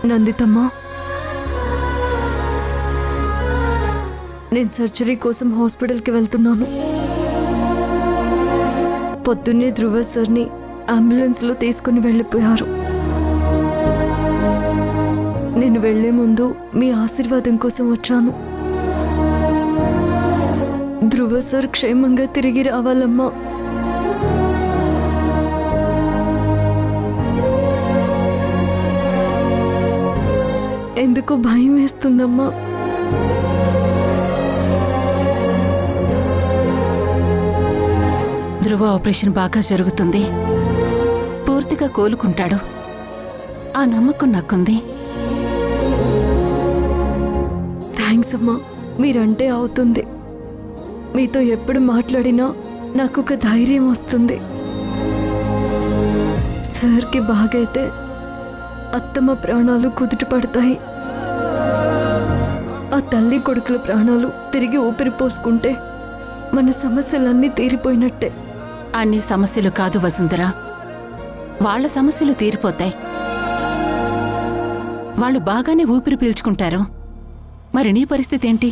నందితమ్మా, నేను సర్జరీ కోసం హాస్పిటల్కి వెళ్తున్నాను. పొద్దున్నే ధ్రువ సార్ని అంబులెన్స్లో తీసుకుని వెళ్ళిపోయారు. నేను వెళ్లే ముందు మీ ఆశీర్వాదం కోసం వచ్చాను. ధ్రువ సార్ క్షేమంగా తిరిగి రావాలమ్మా. ఎందుకు భయం వేస్తుందమ్మా? ధ్రువ ఆపరేషన్ బాగా జరుగుతుంది, పూర్తిగా కోలుకుంటాడు. ఆ నమ్మకం నాకుంది. థ్యాంక్స్ అమ్మా, మీరంటే అవుతుంది. మీతో ఎప్పుడు మాట్లాడినా నాకు ఒక ధైర్యం వస్తుంది. సార్కి బాగైతే అత్తమ్మ ప్రాణాలు కుదుట పడతాయి. ఆ తల్లి కొడుకుల ప్రాణాలు తిరిగి ఊపిరి పోసుకుంటే మన సమస్యలన్నీ తీరిపోయినట్టే. అన్ని సమస్యలు కాదు వసుంధర, వాళ్ళ సమస్యలు తీరిపోతాయి. వాళ్ళు బాగానే ఊపిరి పీల్చుకుంటారు. మరి నీ పరిస్థితి ఏంటి?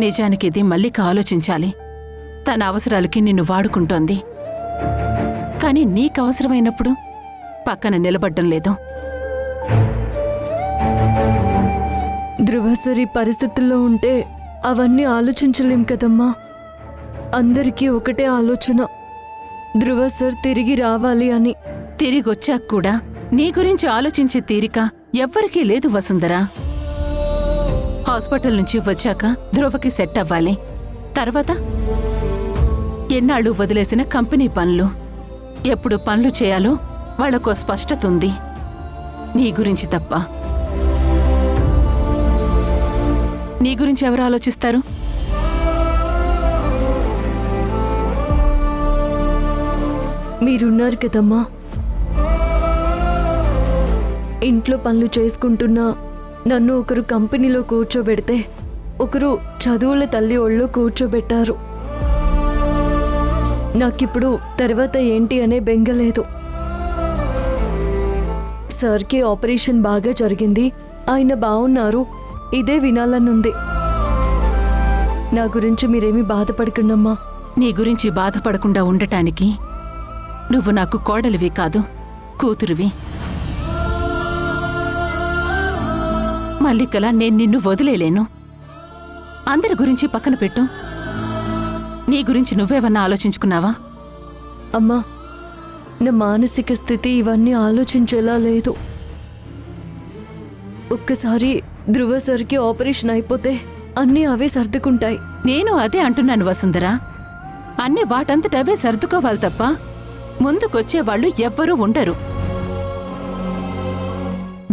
నిజానికి ఇది మల్లిక ఆలోచించాలి. తన అవసరాలకి నిన్ను వాడుకుంటోంది. కానీ నీకు అవసరమైనప్పుడు పక్కన నిలబడ్డం లేదు. ధ్రువ సార్ ఈ పరిస్థితుల్లో ఉంటే అవన్నీ ఆలోచించలేం కదమ్మా. అందరికీ ఒకటే ఆలోచన, ధ్రువ సార్ తిరిగి రావాలి అని. తిరిగొచ్చాక కూడా నీ గురించి ఆలోచించే తీరిక ఎవ్వరికీ లేదు వసుంధరా. హాస్పిటల్ నుంచి వచ్చాక ధ్రువకి సెట్ అవ్వాలి. తర్వాత ఎన్నాళ్ళు వదిలేసిన కంపెనీ పనులు, ఎప్పుడు పనులు చేయాలో వాళ్లకో స్పష్టత ఉంది. నీ గురించి తప్ప నీ గురించి ఎవరు ఆలోచిస్తారు? మీరున్నారు కదమ్మా. ఇంట్లో పనులు చేసుకుంటున్నా నన్ను ఒకరు కంపెనీలో కూర్చోబెడితే, ఒకరు చదువుల తల్లి ఒళ్ళో కూర్చోబెట్టారు. నాకిప్పుడు తర్వాత ఏంటి అనే బెంగలేదు. సార్కి ఆపరేషన్ బాగా జరిగింది, ఆయన బాగున్నారు, ఇదే వినాలనుంది. నా గురించి మీరేమీ బాధపడకండమ్మా. నీ గురించి బాధపడకుండా ఉండటానికి నువ్వు నాకు కోడలివి కాదు, కూతురువి. మల్లికలా నేను నిన్ను వదిలేలేను. అందరి గురించి పక్కన పెట్టు. నీ గురించి నువ్వేవన్నా ఆలోచించుకున్నావా? అమ్మా, నా మానసిక స్థితి ఇవన్నీ ఆలోచించేలా లేదు. ఒక్కసారి ధ్రువ సార్కి ఆపరేషన్ అయిపోతే అన్నీ అవే సర్దుకుంటాయి. నేను అదే అంటున్నాను వసుంధరా. అన్నీ వాటంతటవే సర్దుకోవాలి తప్ప ముందుకొచ్చేవాళ్లు ఎవ్వరూ ఉండరు.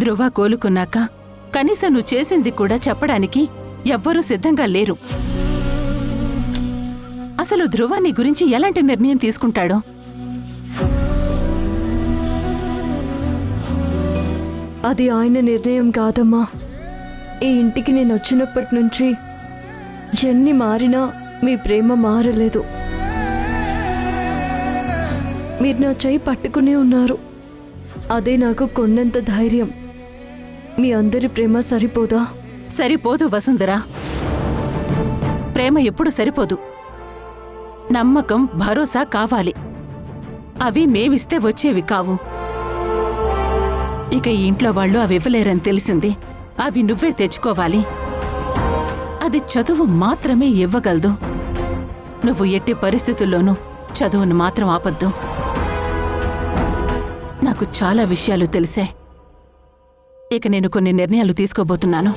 ధ్రువ కోలుకున్నాక కనీసం నువ్వు చేసింది కూడా చెప్పడానికి ఎవ్వరూ సిద్ధంగా లేరు. అసలు ధ్రువ నీ గురించి ఎలాంటి నిర్ణయం తీసుకుంటాడో? అది ఆయన నిర్ణయం కాదమ్మా. ఈ ఇంటికి నేను వచ్చినప్పటి నుంచి ఎన్ని మారినా మీ ప్రేమ మారలేదు. మీరు నా చెయ్యి పట్టుకునే ఉన్నారు. అదే నాకు కొండంత ధైర్యం. మీ అందరి ప్రేమ సరిపోదా? సరిపోదు వసుంధరా. ప్రేమ ఎప్పుడు సరిపోదు. నమ్మకం, భరోసా కావాలి. అవి మేవిస్తే వచ్చేవి కావు. ఇక ఈ ఇంట్లో వాళ్ళు అవి ఇవ్వలేరని తెలిసింది. అవి నువ్వే తెచ్చుకోవాలి. అది చదువు మాత్రమే ఇవ్వగలదు. నువ్వు ఎట్టి పరిస్థితుల్లోనూ చదువును మాత్రం ఆపద్దు. నాకు చాలా విషయాలు తెలిసే. ఇక నేను కొన్ని నిర్ణయాలు తీసుకోబోతున్నాను.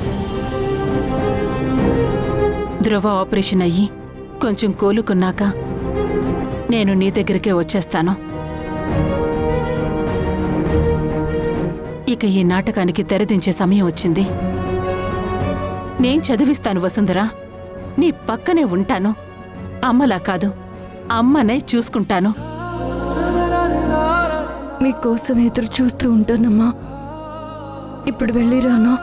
ధ్రువ ఆపరేషన్ అయ్యి కొంచెం కోలుకున్నాక నేను నీ దగ్గరికే వచ్చేస్తాను. ఇక ఈ నాటకానికి తెరదించే సమయం వచ్చింది. నేను చదివిస్తాను వసుంధరా, నీ పక్కనే ఉంటాను. అమ్మలా కాదు, అమ్మనే చూసుకుంటాను. మీకోసం ఎదురు చూస్తూ ఉంటానమ్మా. ఇప్పుడు వెళ్ళిరానా?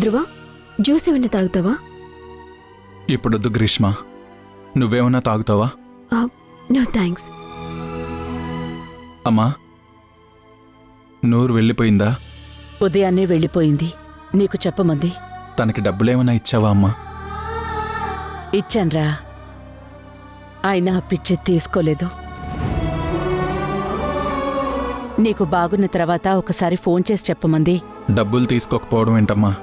ధ్రువ, జ్యూస్ ఏమైనా తాగుతావా? ఇప్పుడొద్దు గ్రీష్మ, నువ్వేమన్నా తాగుతావా? No thanks. అమ్మా, నూరు వెళ్ళిపోయిందా? ఉదయాన్నే వెళ్ళిపోయింది. నీకు చెప్పమంది. తనకి డబ్బులేమన్నా ఇచ్చావా అమ్మా? ఇచ్చాన్రా, అయినా పిచ్చి తీసుకోలేదు. నీకు బాగున్న తర్వాత ఒకసారి ఫోన్ చేసి చెప్పమంది. డబ్బులు తీసుకోకపోవడం ఏంటమ్మా?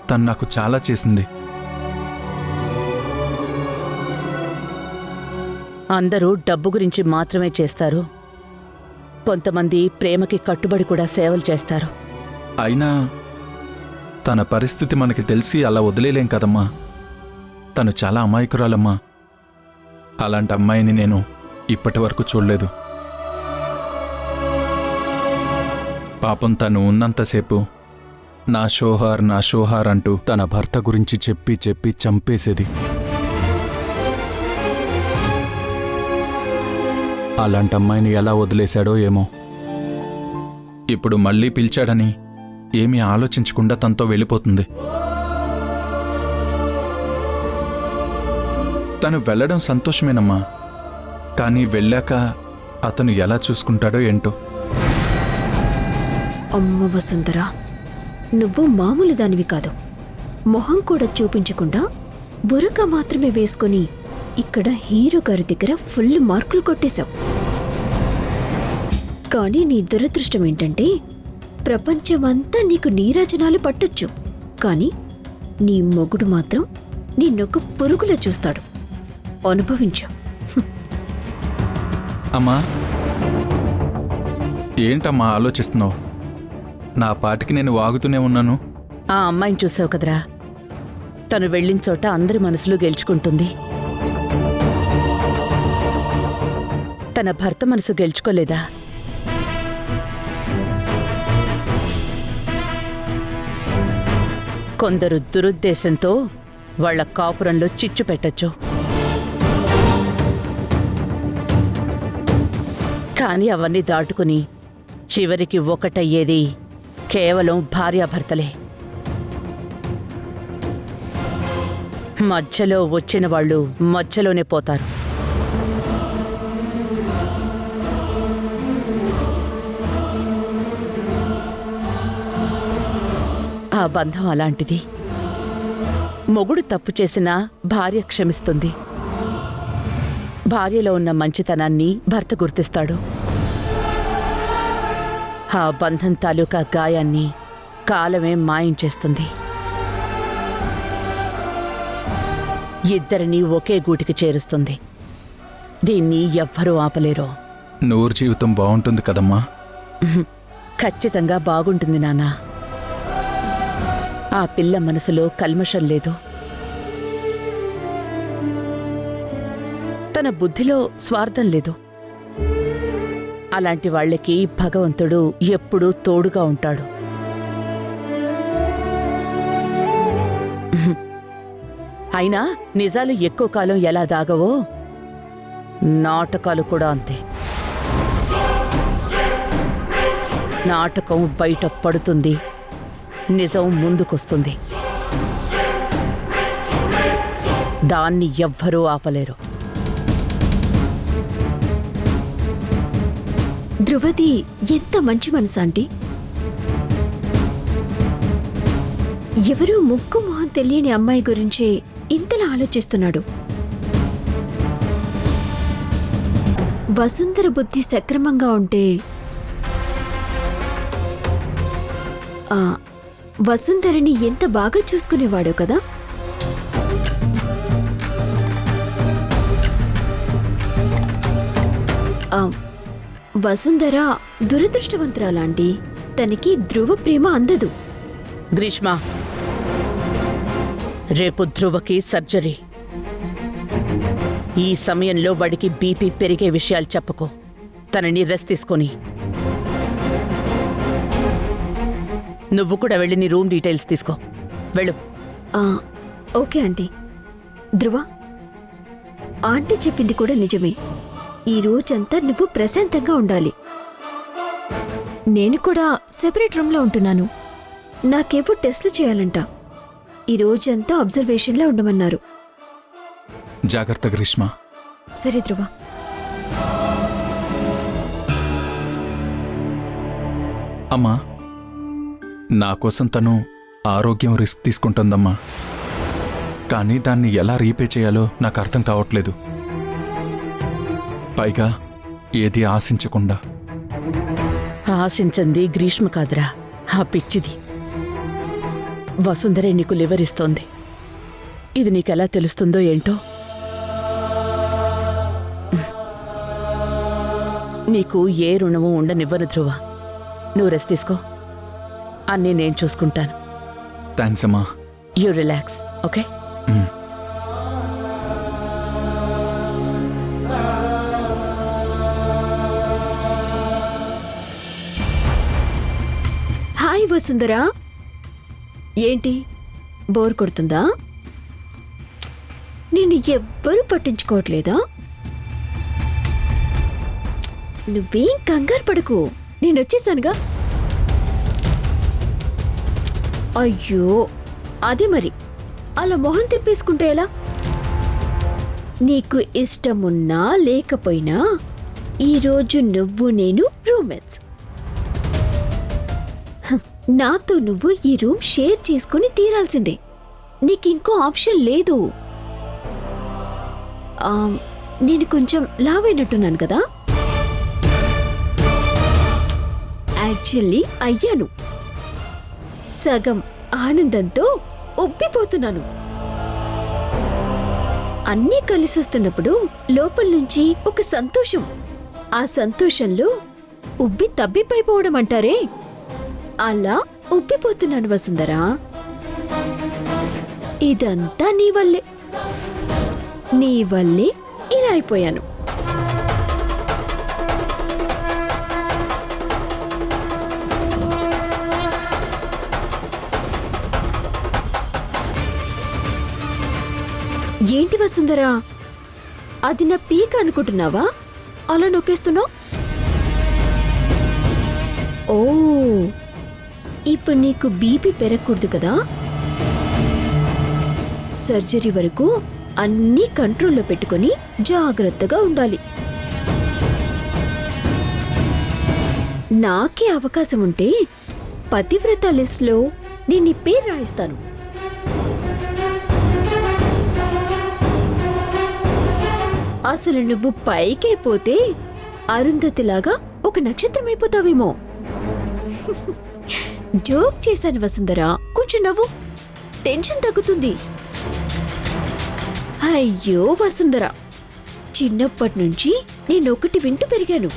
తను నాకు చాలా చేసింది. అందరూ డబ్బు గురించి మాత్రమే చేస్తారు. కొంతమంది ప్రేమకి కట్టుబడి కూడా సేవలు చేస్తారు. అయినా తన పరిస్థితి మనకి తెలిసి అలా వదిలేలేం కదమ్మా. తను చాలా అమాయకురాలమ్మా. అలాంటి అమ్మాయిని నేను ఇప్పటి వరకు చూడలేదు. పాపం తను ఉన్నంతసేపు నా షోహార్ అంటూ తన భర్త గురించి చెప్పి చెప్పి చంపేసేది. అలాంటి అమ్మాయిని ఎలా వదిలేశాడో ఏమో. ఇప్పుడు మళ్ళీ పిలిచాడని ఏమీ ఆలోచించకుండా తనతో వెళ్ళిపోతుంది. తను వెళ్ళడం సంతోషమేనమ్మా, కానీ వెళ్ళాక అతను ఎలా చూసుకుంటాడో ఏంటో. అమ్మ వసుంధరా, నువ్వు మామూలు దానివి కాదు. మొహం కూడా చూపించకుండా బురక మాత్రమే వేసుకుని ఇక్కడ హీరో గారి దగ్గర ఫుల్ మార్కులు కొట్టేశావు. కానీ నీ దురదృష్టం ఏంటంటే ప్రపంచమంతా నీకు నీరాజనాలు పట్టొచ్చు, కానీ నీ మొగుడు మాత్రం నిన్నొక పురుగులా చూస్తాడు. అనుభవించు. అమ్మా, ఏంటమ్మా ఆలోచిస్తున్నావు? నా పాటికి నేను వాగుతూనే ఉన్నాను. ఆ అమ్మాయిని చూసావు కదరా, తను వెళ్ళిన చోట అందరి మనసులు గెలుచుకుంటుంది. తన భర్త మనసు గెలుచుకోలేదా? కొందరు దురుద్దేశంతో వాళ్ల కాపురంలో చిచ్చు పెట్టొచ్చు, కానీ అవన్నీ దాటుకుని చివరికి ఒకటయ్యేది కేవలం భార్యాభర్తలే. మధ్యలో వచ్చిన వాళ్ళు మధ్యలోనే పోతారు. ఆ బంధం అలాంటిది. మొగుడు తప్పు చేసినా భార్య క్షమిస్తుంది. భార్యలో ఉన్న మంచితనాన్ని భర్త గుర్తిస్తాడు. ఆ బంధం తాలూకా గాయాన్ని కాలమే మాయించేస్తుంది. ఇద్దరినీ ఒకే గూటికి చేరుస్తుంది. దీన్ని ఎవ్వరూ ఆపలేరు. నూరు జీవితం బాగుంటుంది కదమ్మా? ఖచ్చితంగా బాగుంటుంది నాన్నా. ఆ పిల్ల మనసులో కల్మషం లేదు. తన బుద్ధిలో స్వార్థం లేదు. అలాంటి వాళ్లకి భగవంతుడు ఎప్పుడూ తోడుగా ఉంటాడు. అయినా నిజాలు ఎక్కువ కాలం ఎలా దాగవో నాటకాలు కూడా అంతే. నాటకం బయట పడుతుంది, నిజం ముందుకొస్తుంది. దాన్ని ఎవ్వరూ ఆపలేరు. ధృవది ఎంత మంచి మనసు ఆంటీ. ఎవరూ ముక్కు మొహం తెలియని అమ్మాయి గురించి ఇంతలా ఆలోచిస్తున్నాడు. వసుంధర బుద్ధి సక్రమంగా ఉంటే వసుంధరని ఎంత బాగా చూసుకునేవాడో కదా. వసుంధర దురదృష్టవంతురాలాంటి. తనకి ధ్రువ ప్రేమ అందదు. గ్రీష్మ, రేపు ధ్రువకి సర్జరీ. ఈ సమయంలో వాడికి బీపీ పెరిగే విషయాలు చెప్పకో. తనని రెస్ట్ తీసుకొని నువ్వు కూడా వెళ్ళి నీ రూమ్ డీటెయిల్స్ తీసుకో. వెళ్ళు. Okay aunty. ధ్రువ, ఆంటీ చెప్పింది కూడా నిజమే. ఈ రోజంతా నువ్వు ప్రశాంతంగా ఉండాలి. నేను కూడా సెపరేట్ రూమ్లో ఉంటున్నాను. నాకేవో టెస్ట్లు చేయాలంట. ఈ రోజంతా అబ్జర్వేషన్లో ఉండమన్నారు. జాగ్రత్త గ్రీష్మ. సరే ధ్రువ. అమ్మా, నా కోసం తను ఆరోగ్యం రిస్క్ తీసుకుంటుందమ్మా. కానీ దాన్ని ఎలా రీపే చేయాలో నాకు అర్థం కావట్లేదు. పైగా ఏది ఆశించకుండా. ఆశించింది గ్రీష్మ కాదురా, ఆ పిచ్చిది. వసుంధరే నీకు లివర్ ఇస్తోంది. ఇది నీకెలా తెలుస్తుందో ఏంటో. నీకు ఏ రుణము ఉండనివ్వను ధ్రువ. నువ్వు రెస్ట్ తీసుకో. అన్నీ నేను చూసుకుంటాను. థ్యాంక్స్ అమ్మా. You relax, okay? హాయ్ వసుంధరా. ఏంటి, బోర్ కొడుతుందా? నిన్ను ఎవ్వరూ పట్టించుకోవట్లేదా? నువ్వేం కంగారు పడకు, నేనొచ్చేసానుగా. అయ్యో, అది మరి అలా మొహం తిప్పేసుకుంటే ఎలా? నీకు ఇష్టమున్నా లేకపోయినా ఈరోజు నువ్వు నేను రూమ్మేట్స్. నాతో నువ్వు ఈ రూమ్ షేర్ చేసుకుని తీరాల్సిందే. నీకింకో ఆప్షన్ లేదు. నేను కొంచెం లావైనట్టున్నాను కదా. యాక్చువల్లీ అయ్యాను. సగం ఆనందంతో ఉబ్బిపోతున్నాను. అన్నీ కలిసొస్తున్నప్పుడు లోపల నుంచి ఒక సంతోషం. ఆ సంతోషంలో ఉబ్బి తబ్బిపైపోవడం అంటారే, అలా ఉబ్బిపోతున్నాను వసుంధరా. ఇదంతా నీ వల్లే. నీ వల్లే ఇలా అయిపోయాను. ఏంటి వసుంధరా, అది నా పీక అనుకుంటున్నావా? అలా నొక్కేస్తున్నావు. ఓ, ఇప్పుడు నీకు బీపీ పెరగకూడదు కదా. సర్జరీ వరకు అన్నీ కంట్రోల్లో పెట్టుకొని జాగ్రత్తగా ఉండాలి. నాకే అవకాశం ఉంటే పతివ్రత లిస్ట్లో నేను నీ పేరు రాయిస్తాను. అసలు నువ్వు పైకే పోతే అరుంధతిలాగా ఒక నక్షత్రం అయిపోతావేమో. జోక్ చేశాను వసుంధరా, కొంచెం నవ్వు, టెన్షన్ తగ్గుతుంది. అయ్యో వసుంధరా, చిన్నప్పటి నుంచి నేనొకటి వింటూ పెరిగాను,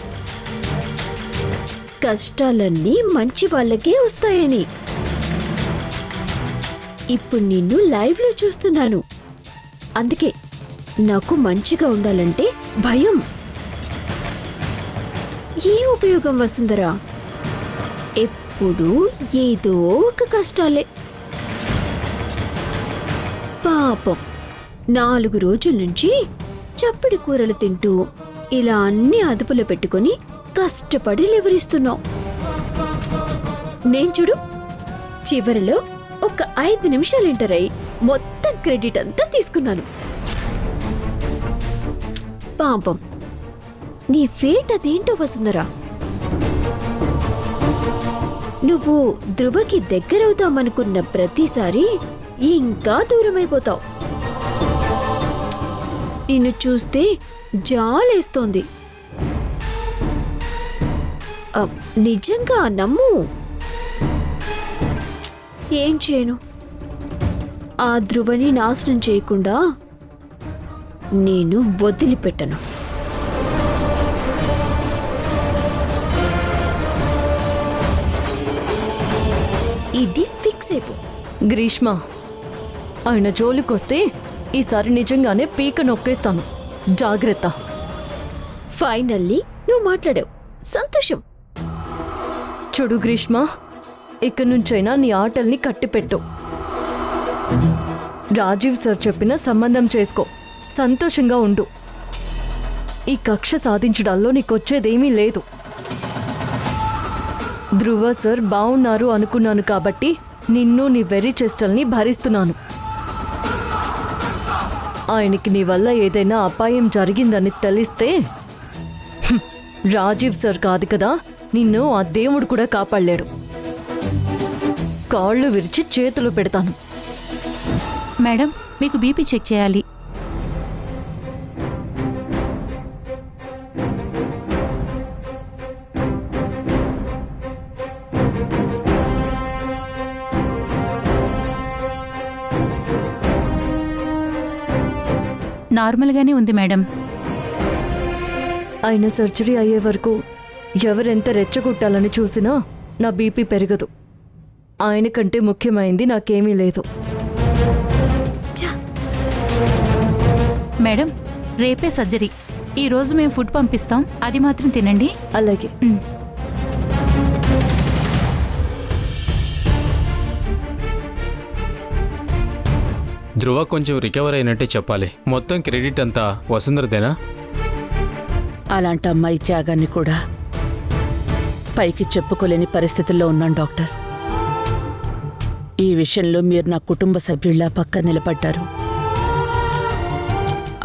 కష్టాలన్నీ మంచి వాళ్ళకే వస్తాయని. ఇప్పుడు నిన్ను లైవ్లో చూస్తున్నాను. అందుకే నాకు మంచిగా ఉండాలంటే భయం. ఏ ఉపయోగం వసుంధరా? ఎప్పుడూ ఏదో ఒక కష్టాలే. పాపం 4 రోజుల నుంచి చప్పిడి కూరలు తింటూ ఇలా అన్ని అదుపులో పెట్టుకుని కష్టపడి లివరిస్తున్నావు. నేను చూడు చివరిలో ఒక 5 నిమిషాలు ఎంటర్ అయి మొత్తం క్రెడిట్ అంతా తీసుకున్నాను. పాపం నీ ఫేట్ అదేంటో వసుందరా. నువ్వు ధ్రువకి దగ్గరవుతామనుకున్న ప్రతిసారి ఇంకా దూరమైపోతావు. నిన్ను చూస్తే జాలేస్తోంది. నిజంగా నమ్ము. ఏం చేయను, ఆ ధ్రువని నాశనం చేయకుండా నేను వదిలిపెట్టను. ఇది ఫిక్స్ అయిపో. గ్రీష్మ, ఆయన జోలికొస్తే ఈసారి నిజంగానే పీక నొక్కేస్తాను. జాగ్రత్త. ఫైనల్లీ నువ్వు మాట్లాడావు, సంతోషం. చూడు గ్రీష్మ, ఇక్కడి నుంచైనా నీ ఆటల్ని కట్టిపెట్టు. రాజీవ్ సార్ చెప్పిన సంబంధం చేసుకో, సంతోషంగా ఉండు. ఈ కక్ష సాధించడాల్లో నీకొచ్చేదేమీ లేదు. ధ్రువ సార్ బాగున్నారు అనుకున్నాను కాబట్టి నిన్ను నీ వెర్రి చేష్టల్ని భరిస్తున్నాను. ఆయనకి నీ వల్ల ఏదైనా అపాయం జరిగిందని తెలిస్తే రాజీవ్ సార్ కాదు కదా, నిన్ను ఆ దేవుడు కూడా కాపాడలేడు. కాళ్ళు విరిచి చేతులు పెడతాను. మేడం, మీకు బీపీ చెక్ చేయాలి. నార్మల్గానే ఉంది మేడం. ఆయన సర్జరీ అయ్యే వరకు ఎవరెంత రెచ్చగొట్టాలని చూసినా నా బీపీ పెరగదు. ఆయన కంటే ముఖ్యమైంది నాకేమీ లేదు. మేడం, రేపే సర్జరీ. ఈ రోజు మేము ఫుడ్ పంపిస్తాం, అది మాత్రం తినండి. అలాగే. ధ్రువ కొంచెం రికవర్ అయినట్టే చెప్పాలి. మొత్తం క్రెడిట్ అంతా వసుంధరదేనా? అలాంటి అమ్మాయి త్యాగాన్ని కూడా పైకి చెప్పుకోలేని పరిస్థితుల్లో ఉన్నాను డాక్టర్. ఈ విషయంలో మీరు నా కుటుంబ సభ్యుల్లా పక్క నిలబడ్డారు.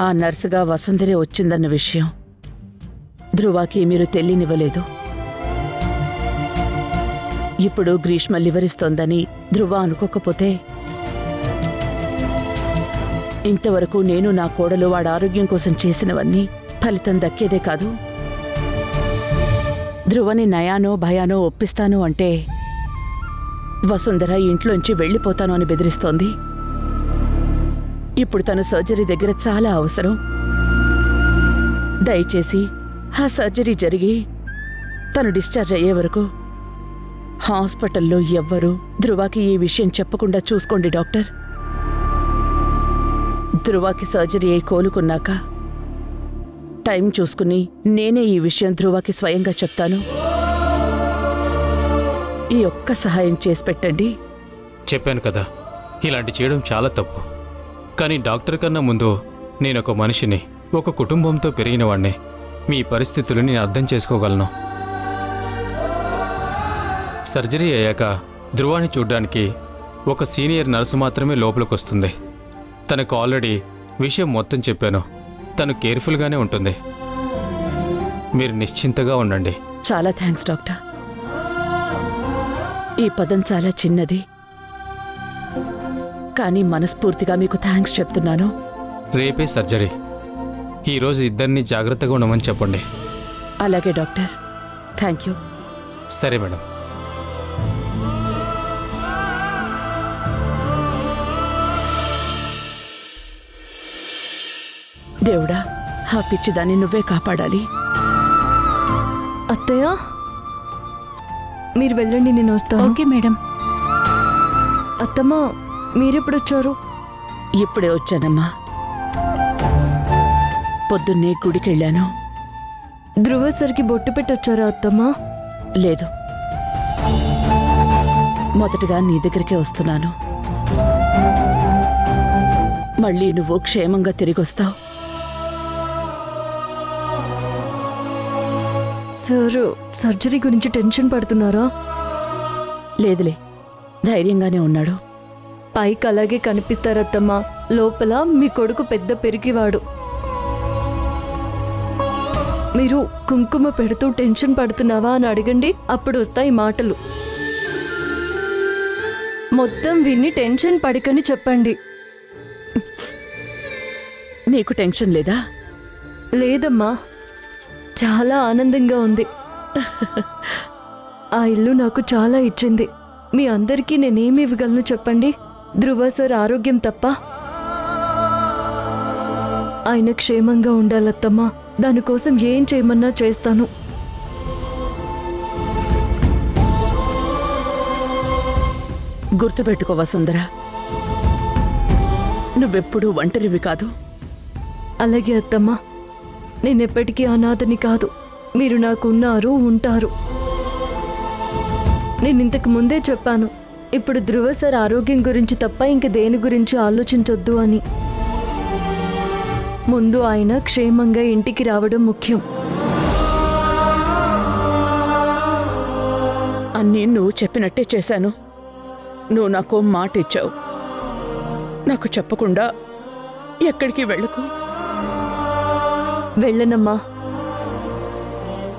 ఆ నర్సుగా వసుంధరే వచ్చిందన్న విషయం ధ్రువకి మీరు తెలియనివ్వలేదు. ఇప్పుడు గ్రీష్మ లివరిస్తోందని ధ్రువ అనుకోకపోతే ఇంతవరకు నేను నా కోడలు వాడి ఆరోగ్యం కోసం చేసినవన్నీ ఫలితం దక్కేదే కాదు. ధ్రువని నయానో భయానో ఒప్పిస్తాను అంటే వసుంధర ఇంట్లోంచి వెళ్ళిపోతాను అని బెదిరిస్తోంది. ఇప్పుడు తను సర్జరీ దగ్గర చాలా అవసరం. దయచేసి ఆ సర్జరీ జరిగి తను డిశ్చార్జ్ అయ్యే వరకు హాస్పిటల్లో ఎవ్వరూ ధ్రువకి ఈ విషయం చెప్పకుండా చూసుకోండి డాక్టర్. ధ్రువకి సర్జరీ అయి కోలుకున్నాక టైం చూసుకుని నేనే ఈ విషయం ధ్రువకి స్వయంగా చెప్తాను. ఈ ఒక్క సహాయం చేసి పెట్టండి. చెప్పాను కదా, ఇలాంటి చేయడం చాలా తప్పు. కానీ డాక్టర్ కన్నా ముందు నేనొక మనిషిని, ఒక కుటుంబంతో పెరిగిన వాడిని. మీ పరిస్థితులను నేను అర్థం చేసుకోగలను. సర్జరీ అయ్యాక ధ్రువాన్ని చూడ్డానికి ఒక సీనియర్ నర్సు మాత్రమే లోపలికి వస్తుంది. తనకు ఆల్రెడీ విషయం మొత్తం చెప్పాను. తను కేర్ఫుల్గానే ఉంటుంది. మీరు నిశ్చింతగా ఉండండి. చాలా థ్యాంక్స్ డాక్టర్. ఈ పదం చాలా చిన్నది, కానీ మనస్ఫూర్తిగా మీకు థ్యాంక్స్ చెప్తున్నాను. రేపే సర్జరీ. ఈరోజు ఇద్దరిని జాగ్రత్తగా ఉండమని చెప్పండి. అలాగే డాక్టర్. Thank you. సరే మేడం. దేవుడా, ఆ పిచ్చిదాన్ని నువ్వే కాపాడాలి. అత్తయ్య, మీరు వెళ్ళండి, నేను వస్తాను. Okay madam. అత్తమ్మ, మీరెప్పుడొచ్చారు? ఇప్పుడే వచ్చానమ్మా. పొద్దున్నే గుడికెళ్ళాను. ధ్రువ సరికి బొట్టు పెట్టొచ్చారా అత్తమ్మ? లేదు, మొదటగా నీ దగ్గరికే వస్తున్నాను. మళ్ళీ నువ్వు క్షేమంగా తిరిగొస్తావు. సార్, సర్జరీ గురించి టెన్షన్ పడుతున్నారా? లేదులే, ధైర్యంగానే ఉన్నాడు. పైకి అలాగే కనిపిస్తారత్తమ్మా, లోపల మీ కొడుకు పెద్ద పెరిగివాడు. మీరు కుంకుమ పెడుతూ టెన్షన్ పడుతున్నావా అని అడగండి, అప్పుడు వస్తాయి మాటలు. మొత్తం విని టెన్షన్ పడకని చెప్పండి. నీకు టెన్షన్ లేదా? లేదమ్మా, చాలా ఆనందంగా ఉంది. ఆ ఇల్లు నాకు చాలా ఇచ్చింది. మీ అందరికీ నేనేమి ఇవ్వగలను చెప్పండి? ధ్రువ సార్ ఆరోగ్యం తప్ప. ఆయన క్షేమంగా ఉండాలత్తమ్మా, దానికోసం ఏం చేయమన్నా చేస్తాను. గుర్తుపెట్టుకో వసుంధరా, నువ్వెప్పుడూ ఒంటరివి కాదు. అలాగే అత్తమ్మా, నేనెప్పటికీ అనాథని కాదు. మీరు నాకున్నారు, ఉంటారు. నేను ఇంతకు ముందే చెప్పాను, ఇప్పుడు ధ్రువ సార్ ఆరోగ్యం గురించి తప్ప ఇంక దేని గురించి ఆలోచించొద్దు అని. ముందు ఆయన క్షేమంగా ఇంటికి రావడం ముఖ్యం. అన్నీ నువ్వు చెప్పినట్టే చేశాను. నువ్వు నాకు మాట ఇచ్చావు, నాకు చెప్పకుండా ఎక్కడికి వెళ్ళకు. వెళ్ళనమ్మా,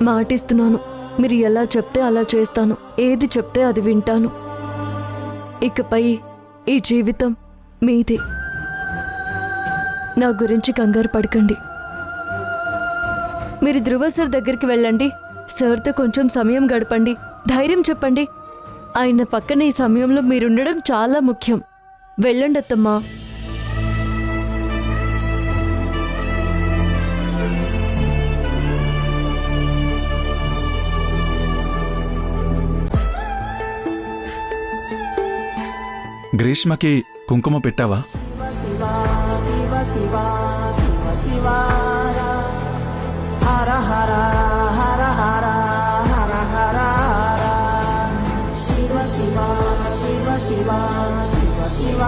మాటిస్తున్నాను. మీరు ఎలా చెప్తే అలా చేస్తాను, ఏది చెప్తే అది వింటాను. ఇకపై ఈ జీవితం మీదే. నా గురించి కంగారు పడకండి. మీరు ధ్రువ సార్ దగ్గరికి వెళ్ళండి, సార్తో కొంచెం సమయం గడపండి, ధైర్యం చెప్పండి. ఆయన పక్కన ఈ సమయంలో మీరుండడం చాలా ముఖ్యం. వెళ్ళండి అత్తమ్మా. గ్రీష్మకి కుంకుమ పెట్టావా? శివ